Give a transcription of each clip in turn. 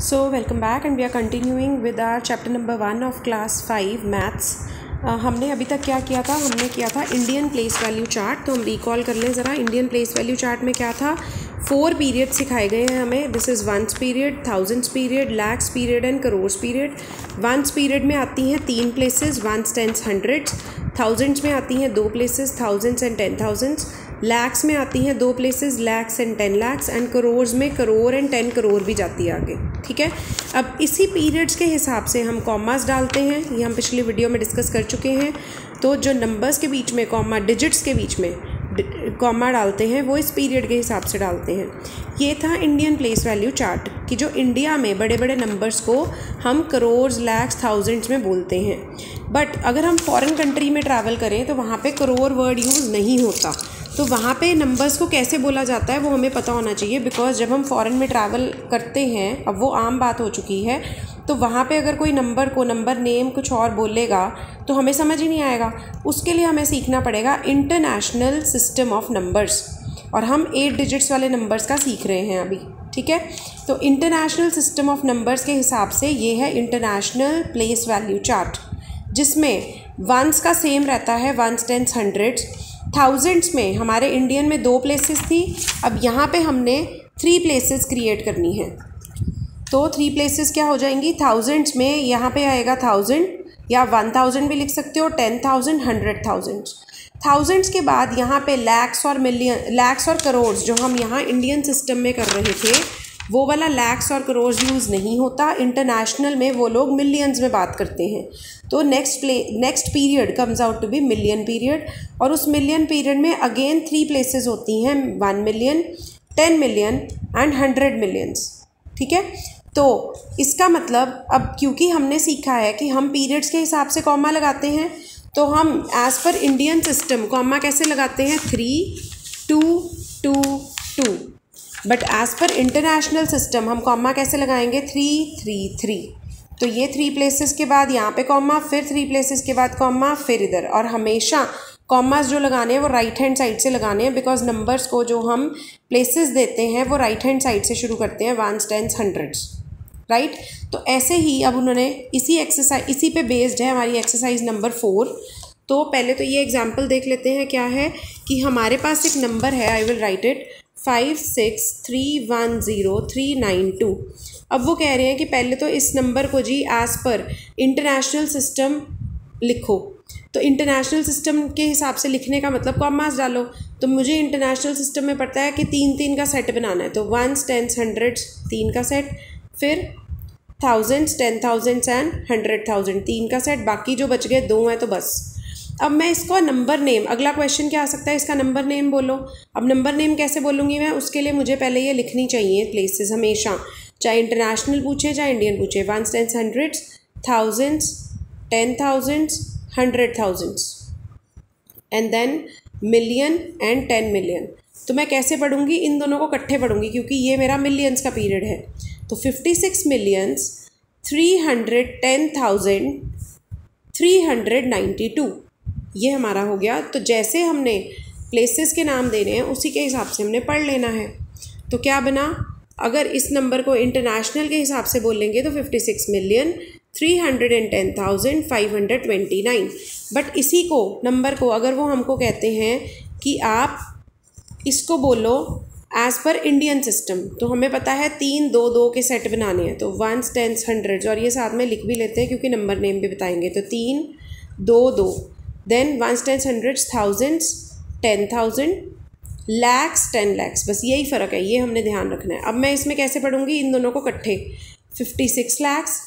So welcome back and we are continuing with our chapter number 1 of class 5 maths. हमने अभी तक क्या किया था? हमने किया था इंडियन प्लेस वैल्यू चार्ट. तो हम रिकॉल कर लें ज़रा. इंडियन प्लेस वैल्यू चार्ट में क्या था? 4 पीरियड सिखाए गए हैं हमें. This is ones period, thousands period, lakhs period and crores period. Ones period में आती हैं 3 places, ones, tens, hundreds. Thousands में आती हैं 2 places, thousands and 10,000s. Lakhs में आती हैं 2 places, lakhs and 10 lakhs. And crores में करोर एंड 10 करोर भी जाती है आगे. ठीक है. अब इसी पीरियड्स के हिसाब से हम कॉमास डालते हैं. ये हम पिछली वीडियो में डिस्कस कर चुके हैं. तो जो नंबर्स के बीच में कॉमा, डिजिट्स के बीच में कॉमा डालते हैं वो इस पीरियड के हिसाब से डालते हैं. ये था इंडियन प्लेस वैल्यू चार्ट कि जो इंडिया में बड़े बड़े नंबर्स को हम करोर्स, लैक्स, थाउजेंड्स में बोलते हैं. बट अगर हम फॉरेन कंट्री में ट्रैवल करें तो वहाँ पे करोर वर्ड यूज़ नहीं होता. तो वहाँ पे नंबर्स को कैसे बोला जाता है वो हमें पता होना चाहिए. बिकॉज जब हम फॉरेन में ट्रैवल करते हैं, अब वो आम बात हो चुकी है, तो वहाँ पे अगर कोई नंबर को नंबर नेम कुछ और बोलेगा तो हमें समझ ही नहीं आएगा. उसके लिए हमें सीखना पड़ेगा इंटरनेशनल सिस्टम ऑफ नंबर्स. और हम 8 डिजिट्स वाले नंबर्स का सीख रहे हैं अभी. ठीक है. तो इंटरनेशनल सिस्टम ऑफ नंबर्स के हिसाब से ये है इंटरनेशनल प्लेस वैल्यू चार्ट, जिसमें वंस का सेम रहता है, वंस, टेंस, हंड्रेड्स. थाउजेंड्स में हमारे इंडियन में 2 प्लेसेस थी. अब यहाँ पे हमने 3 प्लेसेस क्रिएट करनी है. तो 3 प्लेसेस क्या हो जाएंगी? थाउजेंड्स में यहाँ पे आएगा 1000 या 1000 भी लिख सकते हो, 10,000, 100,000. थाउजेंड्स के बाद यहाँ पे लैक्स और मिलियन, लैक्स और करोर्स जो हम यहाँ इंडियन सिस्टम में कर रहे थे वो वाला लैक्स और करोर्स यूज़ नहीं होता. इंटरनेशनल में वो लोग मिलियंस में बात करते हैं. तो next period comes out to be million period. और उस मिलियन पीरियड में अगेन 3 प्लेसेस होती हैं, 1 मिलियन, 10 मिलियन एंड 100 मिलियंस. ठीक है. तो इसका मतलब अब क्योंकि हमने सीखा है कि हम पीरियड्स के हिसाब से कॉमा लगाते हैं, तो हम as per Indian system comma कैसे लगाते हैं? 3, 2, 2, 2. But as per international system हम कॉमा कैसे लगाएंगे? 3, 3, 3. तो ये 3 प्लेसेस के बाद यहाँ पे कॉमा, फिर 3 प्लेसेस के बाद कॉमा, फिर इधर. और हमेशा कॉमास जो लगाने हैं वो राइट हैंड साइड से लगाने हैं. बिकॉज नंबर्स को जो हम प्लेसेस देते हैं वो राइट हैंड साइड से शुरू करते हैं, वंस, टेंस, हंड्रेड्स. राइट. तो ऐसे ही अब उन्होंने इसी पे बेस्ड है हमारी एक्सरसाइज नंबर 4. तो पहले तो ये एग्जाम्पल देख लेते हैं. क्या है कि हमारे पास एक नंबर है, आई विल राइट इट, 56310392. अब वो कह रहे हैं कि पहले तो इस नंबर को जी एज़ पर इंटरनेशनल सिस्टम लिखो. तो इंटरनेशनल सिस्टम के हिसाब से लिखने का मतलब कॉमास डालो. तो मुझे इंटरनेशनल सिस्टम में पड़ता है कि 3-3 का सेट बनाना है. तो वंस, टेंस, हंड्रेड्स 3 का सेट, फिर थाउजेंड्स, 10,000 एंड 100,000 3 का सेट. बाकी जो बच गए 2 हैं तो बस. अब मैं इसको नंबर नेम, अगला क्वेश्चन क्या आ सकता है? इसका नंबर नेम बोलो. अब नंबर नेम कैसे बोलूँगी मैं? उसके लिए मुझे पहले ये लिखनी चाहिए प्लेसेस हमेशा, चाहे इंटरनेशनल पूछे चाहे इंडियन पूछे. Ones, tens, hundreds, thousands, 10,000s, 100,000s and then million and 10 million. तो मैं कैसे पढ़ूँगी? इन दोनों को इकट्ठे पढ़ूँगी क्योंकि ये मेरा मिलियंस का पीरियड है. तो 56,310,392 ये हमारा हो गया. तो जैसे हमने प्लेसेस के नाम देने हैं उसी के हिसाब से हमने पढ़ लेना है. तो क्या बना? अगर इस नंबर को इंटरनेशनल के हिसाब से बोलेंगे तो 56,310,529. बट इसी को नंबर को अगर वो हमको कहते हैं कि आप इसको बोलो एज़ पर इंडियन सिस्टम, तो हमें पता है 3, 2, 2 के सेट बनाने हैं. तो वंस, टेंस, हंड्रेड्स, और ये साथ में लिख भी लेते हैं क्योंकि नंबर नेम भी बताएंगे. तो 3, 2, 2, then ones, tens, hundreds, thousands, 10,000, lakhs, 10 lakhs. बस यही फ़र्क है, ये हमने ध्यान रखना है. अब मैं इसमें कैसे पढ़ूँगी इन दोनों को इकट्ठे? 56 लैक्स,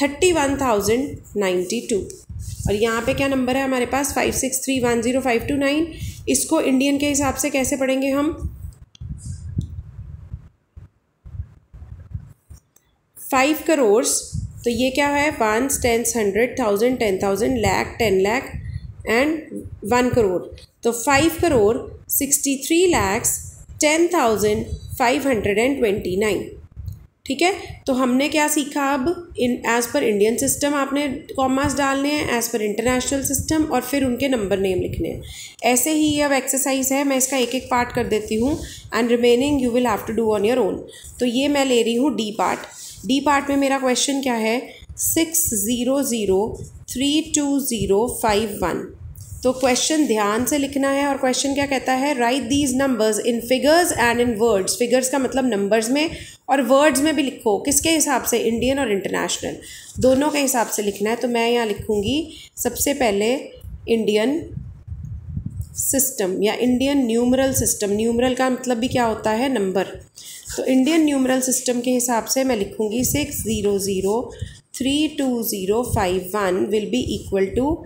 31,092. और यहाँ पे क्या नंबर है हमारे पास? 56310529. इसको इंडियन के हिसाब से कैसे पढ़ेंगे हम? 5 करोर्स. तो ये क्या है? Ones, tens, 100, 1000, 10,000, lakh, 10 lakh and 1 crore. तो 5 करोड़ 63,10,529. ठीक है. तो हमने क्या सीखा? अब एज़ पर इंडियन सिस्टम आपने कॉमास डालने हैं, एज़ पर इंटरनेशनल सिस्टम, और फिर उनके नंबर नेम लिखने हैं. ऐसे ही अब एक्सरसाइज है, मैं इसका एक एक पार्ट कर देती हूँ and remaining you will have to do on your own. तो ये मैं ले रही हूँ डी पार्ट. डी पार्ट में मेरा क्वेश्चन क्या है 600325051। तो क्वेश्चन ध्यान से लिखना है और क्वेश्चन क्या कहता है, right these numbers in figures and in words. Figures का मतलब नंबर्स में और वर्ड्स में भी लिखो, किसके हिसाब से, इंडियन और इंटरनेशनल दोनों के हिसाब से लिखना है। तो मैं यहाँ लिखूँगी सबसे पहले इंडियन सिस्टम या इंडियन न्यूमरल सिस्टम। न्यूमरल का मतलब भी क्या होता है, नंबर। तो इंडियन न्यूमरल सिस्टम के हिसाब से मैं लिखूँगी 600325051 विल बी इक्वल टू,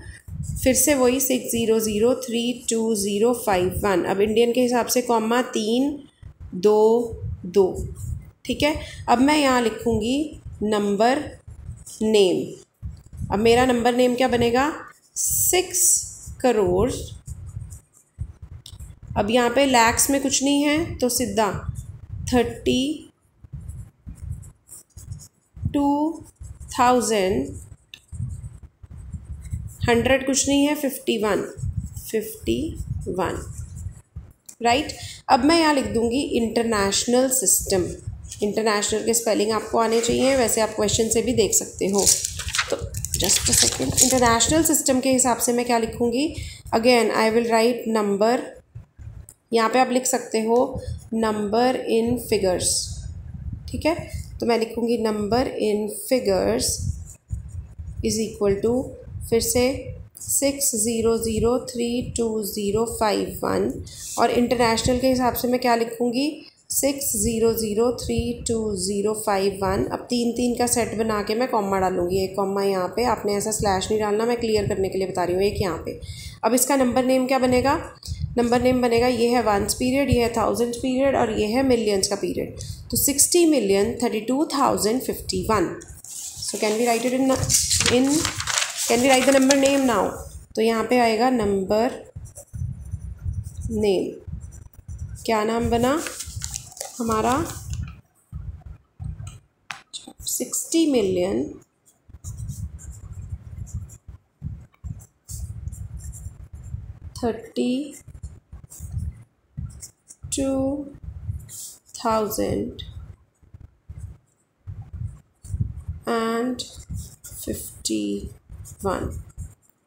फिर से वही 600325051। अब इंडियन के हिसाब से कॉमा 322, ठीक है। अब मैं यहाँ लिखूँगी नंबर नेम। अब मेरा नंबर नेम क्या बनेगा, 6 करोड़। अब यहाँ पे लैक्स में कुछ नहीं है तो सीधा 32,000, 100 कुछ नहीं है, 51 राइट। अब मैं यहाँ लिख दूँगी इंटरनेशनल सिस्टम। इंटरनेशनल के स्पेलिंग आपको आने चाहिए, वैसे आप क्वेश्चन से भी देख सकते हो। तो just a second, international system के हिसाब से मैं क्या लिखूँगी, again I will write number, यहाँ पे आप लिख सकते हो नंबर इन फिगर्स, ठीक है। तो मैं लिखूँगी number in figures is equal to, फिर से 600325051 और इंटरनेशनल के हिसाब से मैं क्या लिखूँगी 600325051। अब 3 का सेट बना के मैं कॉमा डालूँगी, एक कॉमा यहाँ पे, आपने ऐसा स्लैश नहीं डालना, मैं क्लियर करने के लिए बता रही हूँ, एक यहाँ पे। अब इसका नंबर नेम क्या बनेगा, नंबर नेम बनेगा, ये है 1s पीरियड, ये है 1000s पीरियड और ये है मिलियंस का पीरियड। तो 60,32,051। So can we write it in can we write the number name now. तो यहाँ पे आएगा नंबर नेम, क्या नाम बना हमारा, 60,32,051।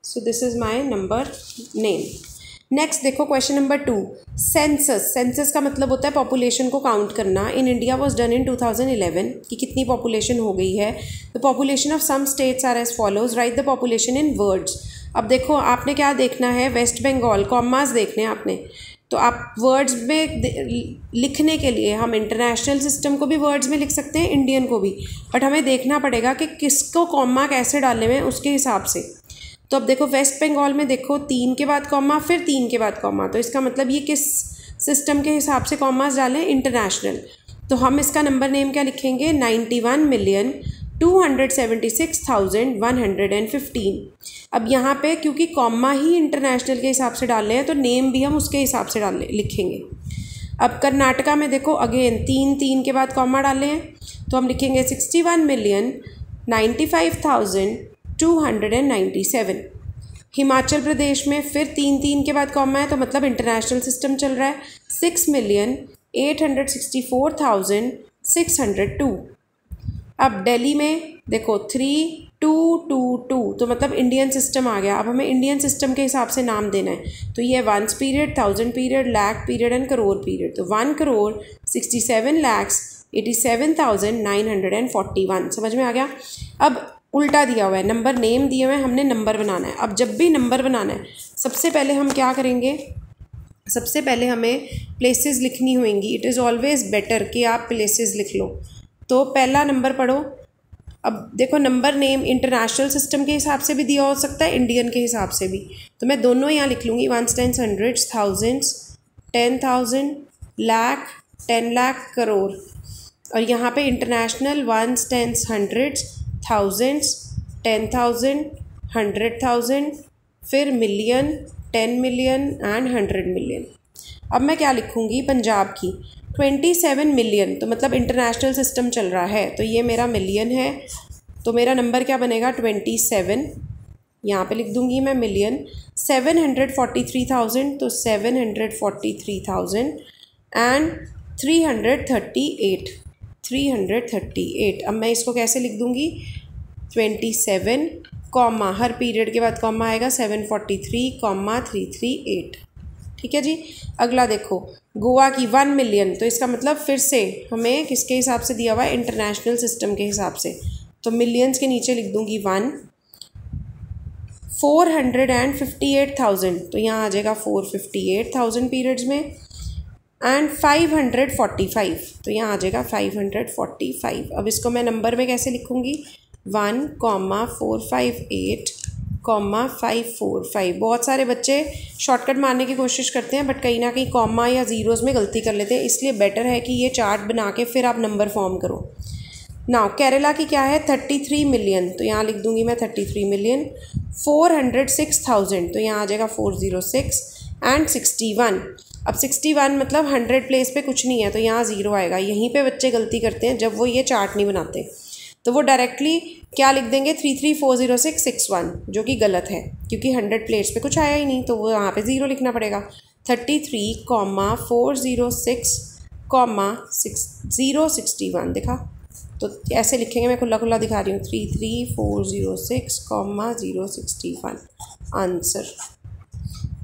So this is my number name. Next देखो क्वेश्चन नंबर 2, सेंसस। सेंसस का मतलब होता है पॉपुलेशन को काउंट करना। In India was done in 2011 कि कितनी पॉपुलेशन हो गई है। The population of some states are as follows, write the population in words. अब देखो आपने क्या देखना है, वेस्ट बंगाल, कॉमास देखने हैं आपने। तो आप वर्ड्स में लिखने के लिए हम इंटरनेशनल सिस्टम को भी वर्ड्स में लिख सकते हैं, इंडियन को भी, बट हमें देखना पड़ेगा कि किसको कॉमा कैसे डालने में, उसके हिसाब से। तो अब देखो वेस्ट बंगाल में देखो 3 के बाद कॉमा, फिर 3 के बाद कॉमा, तो इसका मतलब ये किस सिस्टम के हिसाब से कॉमास डालें, इंटरनेशनल। तो हम इसका नंबर नेम क्या लिखेंगे, 91,276,115। अब यहाँ पे क्योंकि कॉमा ही इंटरनेशनल के हिसाब से डाल रहे हैं तो नेम भी हम उसके हिसाब से लिखेंगे। अब कर्नाटका में देखो अगेन 3 के बाद कॉमा डाले हैं तो हम लिखेंगे 61,95,297। हिमाचल प्रदेश में फिर 3 के बाद कॉमा है तो मतलब इंटरनेशनल सिस्टम चल रहा है, 6,864,602। अब दिल्ली में देखो 3,222 तो मतलब इंडियन सिस्टम आ गया। अब हमें इंडियन सिस्टम के हिसाब से नाम देना है, तो ये 1s period, 1000 period, lakh period and crore period. तो 1,67,67,941। समझ में आ गया। अब उल्टा दिया हुआ है, नंबर नेम दिए हुए हैं, हमने नंबर बनाना है। अब जब भी नंबर बनाना है सबसे पहले हम क्या करेंगे, सबसे पहले हमें प्लेसेस लिखनी होंगी। इट इज़ ऑलवेज़ बेटर कि आप प्लेसेस लिख लो। तो पहला नंबर पढ़ो। अब देखो नंबर नेम इंटरनेशनल सिस्टम के हिसाब से भी दिया हो सकता है, इंडियन के हिसाब से भी, तो मैं दोनों यहाँ लिख लूँगी, 1s, 10s, 100s, 1000s, 10,000, lakh, 10 lakh, crore. और यहाँ पे international 1s, 10s, 100s, 1000s, 10,000, 100,000, फिर मिलियन, 10 मिलियन एंड 100 मिलियन। अब मैं क्या लिखूँगी, पंजाब की 27 मिलियन, तो मतलब इंटरनेशनल सिस्टम चल रहा है तो ये मेरा मिलियन है, तो मेरा नंबर क्या बनेगा 27, यहाँ पे लिख दूँगी मैं मिलियन। 743,000 तो 743,000 एंड 338। 338। अब मैं इसको कैसे लिख दूँगी, 27 कॉमा, हर पीरियड के बाद कॉमा आएगा, 743,338। ठीक है जी। अगला देखो, गोवा की 1 मिलियन, तो इसका मतलब फिर से हमें किसके हिसाब से दिया हुआ है, इंटरनेशनल सिस्टम के हिसाब से। तो मिलियंस के नीचे लिख दूंगी 1। 458,000, तो यहाँ आ जाएगा 458,000 पीरियड्स में। एंड 545, तो यहाँ आ जाएगा 545। अब इसको मैं नंबर में कैसे लिखूँगी, 1,458,545। बहुत सारे बच्चे शॉर्टकट मारने की कोशिश करते हैं, बट कहीं ना कहीं कॉमा या ज़ीरोज़ में गलती कर लेते हैं, इसलिए बेटर है कि ये चार्ट बना के फिर आप नंबर फॉर्म करो। नाउ केरला की क्या है, 33 मिलियन, तो यहाँ लिख दूंगी मैं 33 मिलियन। 406,000, तो यहाँ आ जाएगा 406। एंड 61, अब 61 मतलब 100 प्लेस पे कुछ नहीं है, तो यहाँ ज़ीरो आएगा। यहीं पे बच्चे गलती करते हैं जब वो ये चार्ट नहीं बनाते, तो वो डायरेक्टली क्या लिख देंगे, 33,406,61, जो कि गलत है क्योंकि 100 प्लेस पे कुछ आया ही नहीं, तो वो यहाँ पे ज़ीरो लिखना पड़ेगा। 33,406,061 देखा, तो ऐसे लिखेंगे, मैं खुला खुला दिखा रही हूँ, 33,406,061 आंसर।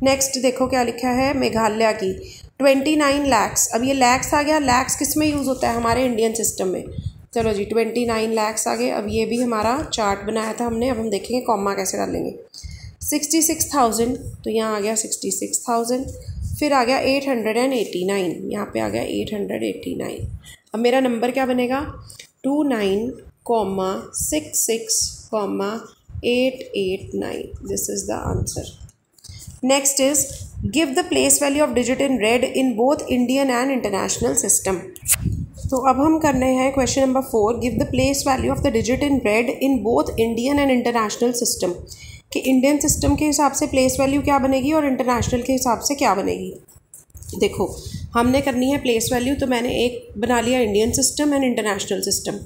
नेक्स्ट देखो क्या लिखा है, मेघालय की 29 लैक्स। अब ये लैक्स आ गया, लैक्स किस में यूज़ होता है, हमारे इंडियन सिस्टम में। चलो जी, 29 लैक्स आ गए। अब ये भी हमारा चार्ट बनाया था हमने, अब हम देखेंगे कॉमा कैसे डालेंगे। 66,000, तो यहाँ आ गया 66,000। फिर आ गया 889, यहाँ पे आ गया 889। अब मेरा नंबर क्या बनेगा, 29,66,889। This is the answer. Next is give the place value of digit in red in both Indian and international system. तो अब हम करने हैं question number 4, give the place value of the digit in red in both Indian and international system. कि Indian system के हिसाब से place value क्या बनेगी और इंटरनेशनल के हिसाब से क्या बनेगी। देखो हमने करनी है प्लेस वैल्यू, तो मैंने एक बना लिया Indian system and international system,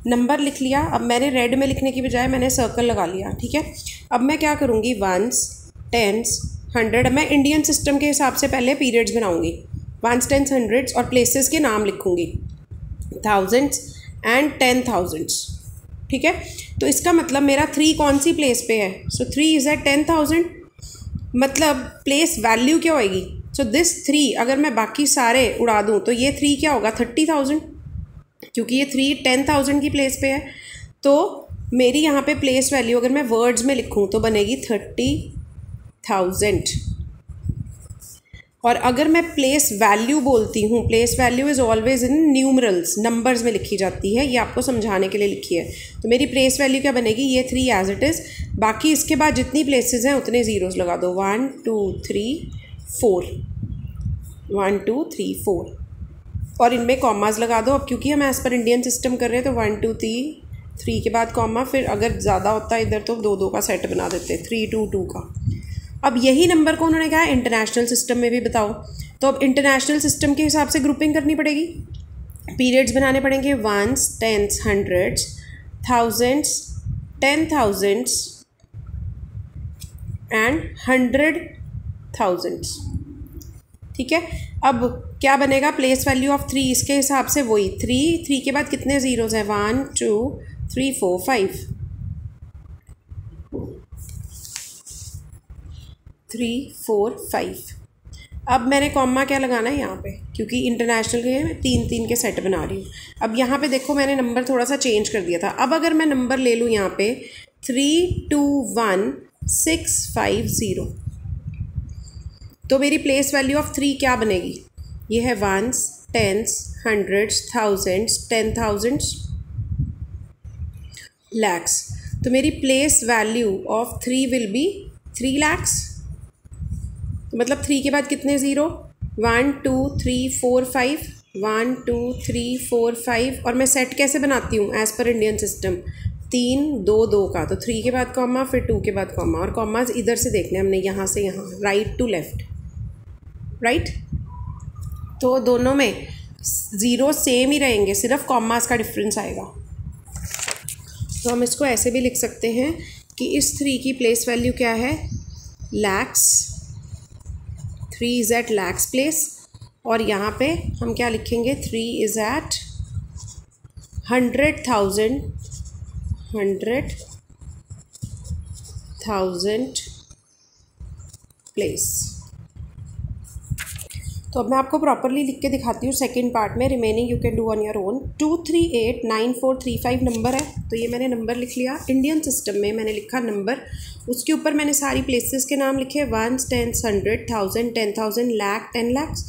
number लिख लिया। अब मैंने रेड में लिखने की बजाय मैंने सर्कल लगा लिया, ठीक है। अब मैं क्या करूँगी, 1s, 10s, 100। मैं इंडियन सिस्टम के हिसाब से पहले पीरियड्स बनाऊँगी, 1s, 10s, 100s, और प्लेसेस के नाम लिखूँगी, 1000s एंड 10,000s, ठीक है। तो इसका मतलब मेरा 3 कौन सी प्लेस पे है, सो 3 इज़ एट 10,000, मतलब प्लेस वैल्यू क्या होएगी, सो दिस 3 अगर मैं बाकी सारे उड़ा दूँ तो ये 3 क्या होगा, 30,000, क्योंकि ये 3 10,000 की प्लेस पे है। तो मेरी यहाँ पे प्लेस वैल्यू अगर मैं वर्ड्स में लिखूँ तो बनेगी 30,000। और अगर मैं प्लेस वैल्यू बोलती हूँ, place value is always in numerals, numbers में लिखी जाती है, ये आपको समझाने के लिए लिखी है। तो मेरी प्लेस वैल्यू क्या बनेगी, ये 3 एज इट इज़, बाकी इसके बाद जितनी प्लेसेस हैं उतने ज़ीरोज़ लगा दो, 1 2 3 4, 1 2 3 4, और इनमें कॉमास लगा दो। अब क्योंकि हम एज़ पर इंडियन सिस्टम कर रहे हैं तो 1 2 3 के बाद कॉमा, फिर अगर ज़्यादा होता है इधर तो 2 2 का सेट बना देते, 3 2 2 का। अब यही नंबर को उन्होंने कहा इंटरनेशनल सिस्टम में भी बताओ, तो अब इंटरनेशनल सिस्टम के हिसाब से ग्रुपिंग करनी पड़ेगी, पीरियड्स बनाने पड़ेंगे, 1s, 10s, 100s, 1000s, 10,000s and 100,000s, ठीक है। अब क्या बनेगा, प्लेस वैल्यू ऑफ 3, इसके हिसाब से वही 3 के बाद कितने ज़ीरोज़ हैं, 1 2 3 4 5, 3 4 5। अब मैंने कॉमा क्या लगाना है यहाँ पे, क्योंकि इंटरनेशनल के 3 के सेट बना रही हूँ। अब यहाँ पे देखो मैंने नंबर थोड़ा सा चेंज कर दिया था। अब अगर मैं नंबर ले लूँ यहाँ पे 321,650, तो मेरी प्लेस वैल्यू ऑफ 3 क्या बनेगी, ये है 1s, 10s, 100s, 1000s, 10,000s, lakhs। तो मेरी place value of 3 will be 3 lakhs। तो मतलब 3 के बाद कितने ज़ीरो, 1 2 3 4 5, 1 2 3 4 5, और मैं सेट कैसे बनाती हूँ एज़ पर इंडियन सिस्टम, 3 2 2 का, तो 3 के बाद कॉमा, फिर 2 के बाद कॉमा, और कॉमाज इधर से देखने हमने, यहाँ से यहाँ, राइट टू लेफ्ट, राइट। तो दोनों में ज़ीरो सेम ही रहेंगे, सिर्फ कॉमास का डिफरेंस आएगा। तो हम इसको ऐसे भी लिख सकते हैं कि इस 3 की प्लेस वैल्यू क्या है, lakhs, 3 is at lakhs place, और यहाँ पे हम क्या लिखेंगे, 3 इज़ एट 100,000 प्लेस। तो अब मैं आपको प्रॉपरली लिख के दिखाती हूँ सेकंड पार्ट में, remaining you can do on your own. 2389435 number है, तो ये मैंने नंबर लिख लिया। इंडियन सिस्टम में मैंने लिखा नंबर, उसके ऊपर मैंने सारी प्लेसेस के नाम लिखे, 1, 10, 100, 1000, 10,000, लाख, 10 lakhs।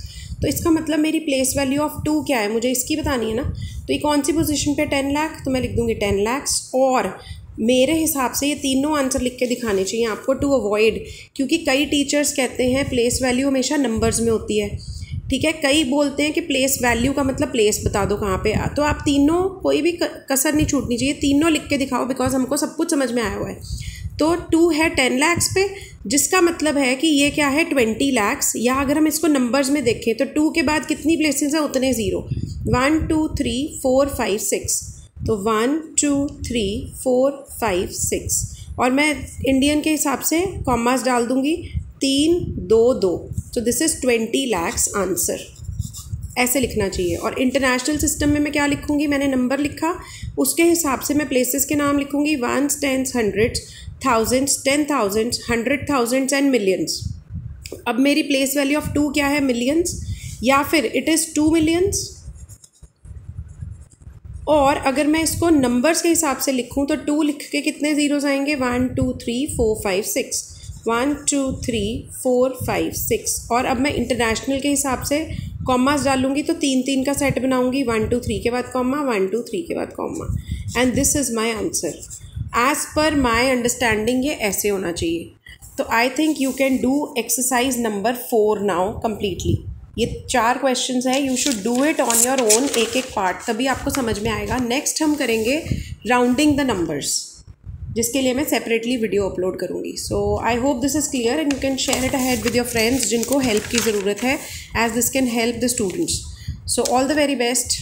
तो इसका मतलब मेरी प्लेस वैल्यू ऑफ 2 क्या है, मुझे इसकी बतानी है ना। तो ये कौन सी पोजीशन पे 10 लाख, तो मैं लिख दूँगी 10 lakhs। और मेरे हिसाब से ये तीनों आंसर लिख के दिखाने चाहिए आपको, टू अवॉइड, क्योंकि कई टीचर्स कहते हैं प्लेस वैल्यू हमेशा नंबर्स में होती है, ठीक है। कई बोलते हैं कि प्लेस वैल्यू का मतलब प्लेस बता दो कहाँ पे। तो आप तीनों, कोई भी कसर नहीं छूटनी चाहिए, तीनों लिख के दिखाओ, बिकॉज हमको सब कुछ समझ में आया हुआ है। तो 2 है 10 lakhs पे, जिसका मतलब है कि ये क्या है 20 lakhs। या अगर हम इसको नंबर्स में देखें तो 2 के बाद कितनी प्लेसेस हैं, उतने ज़ीरो। 1 2 3 4 5 6, तो 1 2 3 4 5 6, और मैं इंडियन के हिसाब से कॉमास डाल दूंगी, 3 2 2। तो दिस इज़ 20 lakhs आंसर, ऐसे लिखना चाहिए। और इंटरनेशनल सिस्टम में मैं क्या लिखूंगी, मैंने नंबर लिखा, उसके हिसाब से मैं प्लेसेस के नाम लिखूंगी, 1s 10s 100s 1000s 10,000s 100,000s and millions. अब मेरी प्लेस वैल्यू ऑफ 2 क्या है, मिलियंस, या फिर इट इज़ 2 millions। और अगर मैं इसको नंबर्स के हिसाब से लिखूं तो 2 लिख के कितने ज़ीरोज़ आएंगे, 1 2 3 4 5 6, 1 2 3 4 5 6। और अब मैं इंटरनेशनल के हिसाब से कॉमास डालूंगी, तो 3 3 का सेट बनाऊंगी, 1 2 3 के बाद कॉमा, 1 2 3 के बाद comma, and this is my answer. As per my understanding ये ऐसे होना चाहिए। तो I think you can do exercise number 4 now completely. ये 4 क्वेश्चंस हैं, you should do it on your own, एक एक पार्ट, तभी आपको समझ में आएगा। नेक्स्ट हम करेंगे राउंडिंग द नंबर्स, जिसके लिए मैं सेपरेटली वीडियो अपलोड करूँगी। So I hope this is clear and you can share it ahead with your friends जिनको हेल्प की ज़रूरत है, as this can help the students. So all the very best.